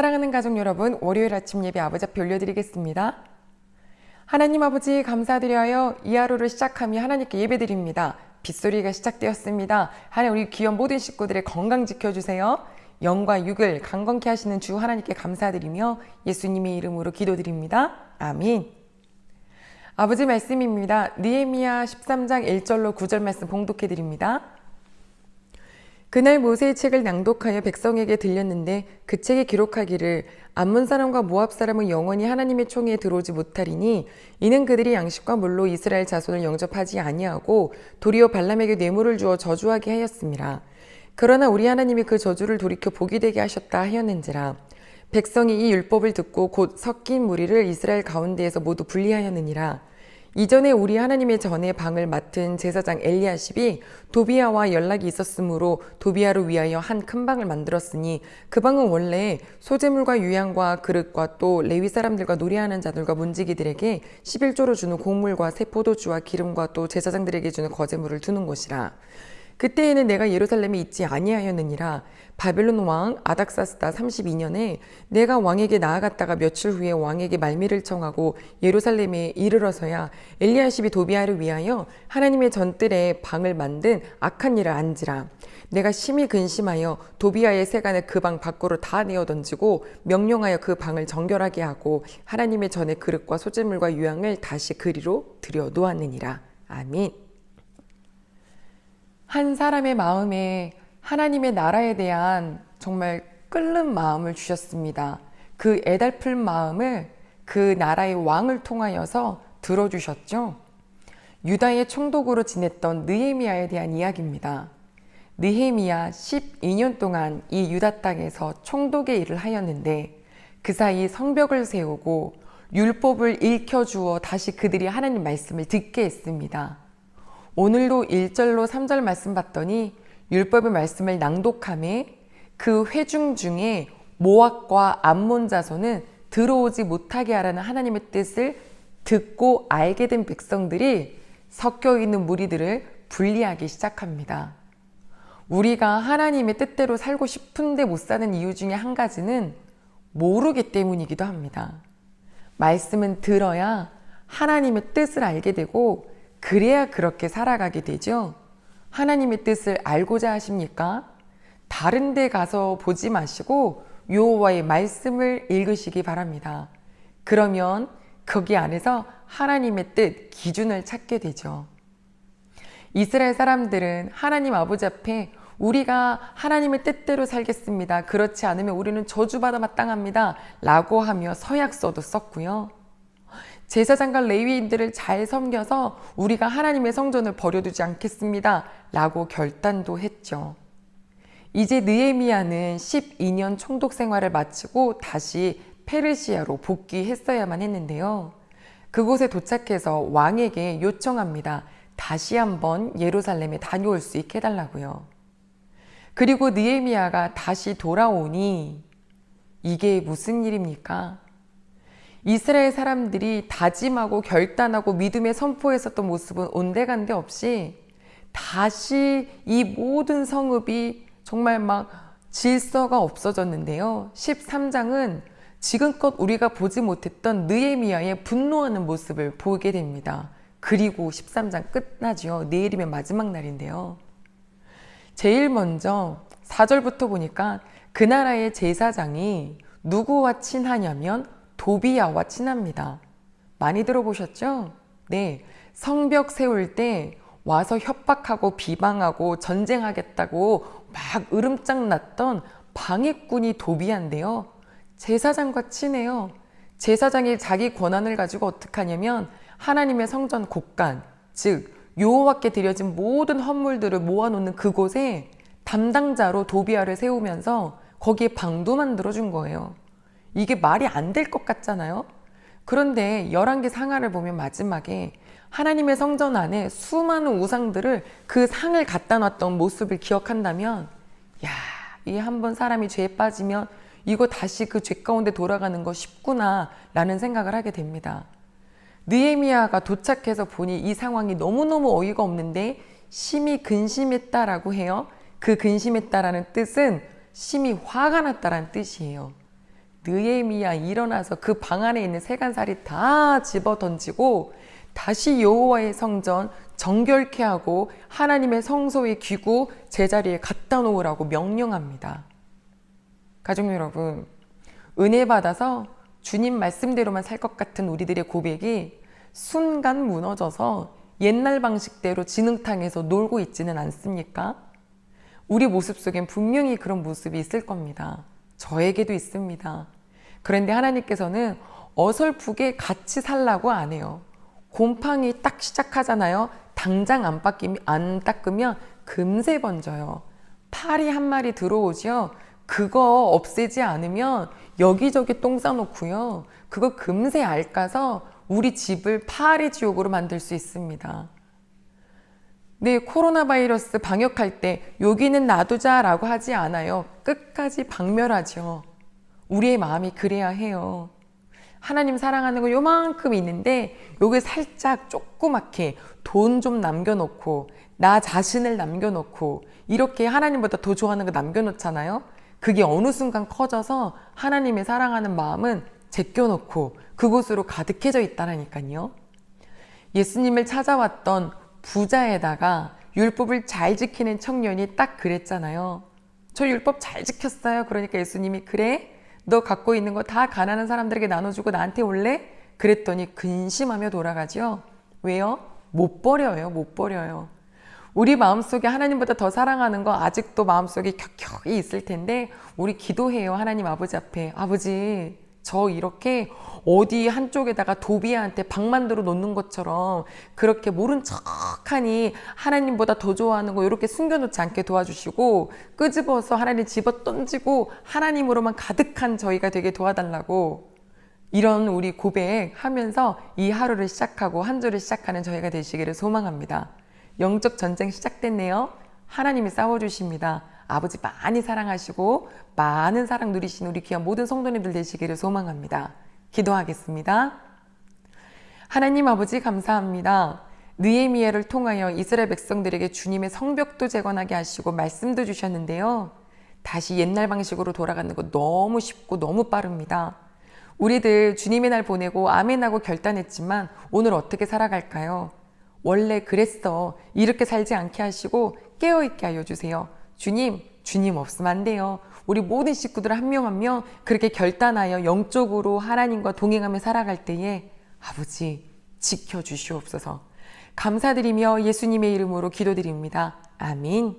사랑하는 가족 여러분, 월요일 아침 예배 아버지 앞에 올려드리겠습니다. 하나님 아버지 감사드려요. 이 하루를 시작하며 하나님께 예배드립니다. 빗소리가 시작되었습니다. 하나님 우리 귀한 모든 식구들의 건강 지켜주세요. 영과 육을 강건케 하시는 주 하나님께 감사드리며 예수님의 이름으로 기도드립니다. 아멘. 아버지 말씀입니다. 느헤미야 13장 1절로 9절 말씀 봉독해드립니다. 그날 모세의 책을 낭독하여 백성에게 들렸는데 그 책에 기록하기를 암몬 사람과 모압 사람은 영원히 하나님의 총회에 들어오지 못하리니 이는 그들이 양식과 물로 이스라엘 자손을 영접하지 아니하고 도리어 발람에게 뇌물을 주어 저주하게 하였습니다. 그러나 우리 하나님이 그 저주를 돌이켜 복이 되게 하셨다 하였는지라. 백성이 이 율법을 듣고 곧 섞인 무리를 이스라엘 가운데에서 모두 분리하였느니라. 이전에 우리 하나님의 전에 방을 맡은 제사장 엘리야십이 도비야와 연락이 있었으므로 도비야를 위하여 한 큰 방을 만들었으니 그 방은 원래 소재물과 유향과 그릇과 또 레위 사람들과 노래하는 자들과 문지기들에게 11조로 주는 곡물과 새 포도주와 기름과 또 제사장들에게 주는 거제물을 두는 곳이라. 그때에는 내가 예루살렘에 있지 아니하였느니라. 바벨론 왕 아닥사스다 32년에 내가 왕에게 나아갔다가 며칠 후에 왕에게 말미를 청하고 예루살렘에 이르러서야 엘리야십이 도비야를 위하여 하나님의 전뜰에 방을 만든 악한 일을 안지라. 내가 심히 근심하여 도비야의 세간을 그 방 밖으로 다 내어 던지고 명령하여 그 방을 정결하게 하고 하나님의 전의 그릇과 소재물과 유향을 다시 그리로 들여 놓았느니라. 아멘. 한 사람의 마음에 하나님의 나라에 대한 정말 끓는 마음을 주셨습니다. 그 애달픈 마음을 그 나라의 왕을 통하여서 들어주셨죠. 유다의 총독으로 지냈던 느헤미야에 대한 이야기입니다. 느헤미야 12년 동안 이 유다 땅에서 총독의 일을 하였는데 그 사이 성벽을 세우고 율법을 읽혀주어 다시 그들이 하나님 말씀을 듣게 했습니다. 오늘도 1절로 3절 말씀 봤더니 율법의 말씀을 낭독함에 그 회중 중에 모압과 암몬 자손은 들어오지 못하게 하라는 하나님의 뜻을 듣고 알게 된 백성들이 섞여 있는 무리들을 분리하기 시작합니다. 우리가 하나님의 뜻대로 살고 싶은데 못 사는 이유 중에 한 가지는 모르기 때문이기도 합니다. 말씀은 들어야 하나님의 뜻을 알게 되고 그래야 그렇게 살아가게 되죠. 하나님의 뜻을 알고자 하십니까? 다른 데 가서 보지 마시고 여호와의 말씀을 읽으시기 바랍니다. 그러면 거기 안에서 하나님의 뜻, 기준을 찾게 되죠. 이스라엘 사람들은 하나님 아버지 앞에 우리가 하나님의 뜻대로 살겠습니다. 그렇지 않으면 우리는 저주받아 마땅합니다. 라고 하며 서약서도 썼고요. 제사장과 레위인들을 잘 섬겨서 우리가 하나님의 성전을 버려두지 않겠습니다. 라고 결단도 했죠. 이제 느헤미야는 12년 총독 생활을 마치고 다시 페르시아로 복귀했어야만 했는데요. 그곳에 도착해서 왕에게 요청합니다. 다시 한번 예루살렘에 다녀올 수 있게 해달라고요. 그리고 느헤미야가 다시 돌아오니 이게 무슨 일입니까? 이스라엘 사람들이 다짐하고 결단하고 믿음에 선포했었던 모습은 온데간데 없이 다시 이 모든 성읍이 정말 막 질서가 없어졌는데요. 13장은 지금껏 우리가 보지 못했던 느헤미야의 분노하는 모습을 보게 됩니다. 그리고 13장 끝나죠. 내일이면 마지막 날인데요. 제일 먼저 4절부터 보니까 그 나라의 제사장이 누구와 친하냐면 도비야와 친합니다. 많이 들어보셨죠? 네, 성벽 세울 때 와서 협박하고 비방하고 전쟁하겠다고 막 으름장 났던 방해꾼이 도비야인데요. 제사장과 친해요. 제사장이 자기 권한을 가지고 어떻게 하냐면 하나님의 성전 곳간, 즉 여호와께 드려진 모든 헌물들을 모아놓는 그곳에 담당자로 도비야를 세우면서 거기에 방도 만들어준 거예요. 이게 말이 안 될 것 같잖아요. 그런데 11개 상하를 보면 마지막에 하나님의 성전 안에 수많은 우상들을 그 상을 갖다 놨던 모습을 기억한다면 야, 이 한번 사람이 죄에 빠지면 이거 다시 그 죄 가운데 돌아가는 거 쉽구나 라는 생각을 하게 됩니다. 느헤미야가 도착해서 보니 이 상황이 너무너무 어이가 없는데 심히 근심했다라고 해요. 그 근심했다라는 뜻은 심히 화가 났다라는 뜻이에요. 느헤미야 일어나서 그 방 안에 있는 세간살이 다 집어 던지고 다시 여호와의 성전 정결케 하고 하나님의 성소의 기구 제자리에 갖다 놓으라고 명령합니다. 가족 여러분, 은혜 받아서 주님 말씀대로만 살 것 같은 우리들의 고백이 순간 무너져서 옛날 방식대로 진흙탕에서 놀고 있지는 않습니까? 우리 모습 속엔 분명히 그런 모습이 있을 겁니다. 저에게도 있습니다. 그런데 하나님께서는 어설프게 같이 살라고 안 해요. 곰팡이 딱 시작하잖아요. 당장 안 닦으면 금세 번져요. 파리 한 마리 들어오죠. 그거 없애지 않으면 여기저기 똥 싸놓고요. 그거 금세 앓아서 우리 집을 파리 지옥으로 만들 수 있습니다. 네, 코로나 바이러스 방역할 때 여기는 놔두자라고 하지 않아요. 끝까지 박멸하죠. 우리의 마음이 그래야 해요. 하나님 사랑하는 거 요만큼 있는데 여기 살짝 조그맣게 돈 좀 남겨놓고 나 자신을 남겨놓고 이렇게 하나님보다 더 좋아하는 거 남겨놓잖아요. 그게 어느 순간 커져서 하나님의 사랑하는 마음은 제껴놓고 그곳으로 가득해져 있다라니까요. 예수님을 찾아왔던 부자에다가 율법을 잘 지키는 청년이 딱 그랬잖아요. 저 율법 잘 지켰어요. 그러니까 예수님이 그래? 너 갖고 있는 거 다 가난한 사람들에게 나눠주고 나한테 올래? 그랬더니 근심하며 돌아가죠. 왜요? 못 버려요. 못 버려요. 우리 마음속에 하나님보다 더 사랑하는 거 아직도 마음속에 켜켜이 있을 텐데 우리 기도해요. 하나님 아버지 앞에. 아버지, 저 이렇게 어디 한쪽에다가 도비아한테 방 만들어 놓는 것처럼 그렇게 모른 척하니 하나님보다 더 좋아하는 거 이렇게 숨겨놓지 않게 도와주시고 끄집어서 하나님 집어 던지고 하나님으로만 가득한 저희가 되게 도와달라고 이런 우리 고백하면서 이 하루를 시작하고 한 주를 시작하는 저희가 되시기를 소망합니다. 영적 전쟁 시작됐네요. 하나님이 싸워주십니다. 아버지 많이 사랑하시고 많은 사랑 누리신 우리 귀한 모든 성도님들 되시기를 소망합니다. 기도하겠습니다. 하나님 아버지 감사합니다. 느헤미야를 통하여 이스라엘 백성들에게 주님의 성벽도 재건하게 하시고 말씀도 주셨는데요. 다시 옛날 방식으로 돌아가는 거 너무 쉽고 너무 빠릅니다. 우리들 주님의 날 보내고 아멘하고 결단했지만 오늘 어떻게 살아갈까요? 원래 그랬어. 이렇게 살지 않게 하시고 깨어있게 하여 주세요. 주님 없으면 안 돼요. 우리 모든 식구들 한 명 한 명 그렇게 결단하여 영적으로 하나님과 동행하며 살아갈 때에 아버지 지켜주시옵소서. 감사드리며 예수님의 이름으로 기도드립니다. 아멘.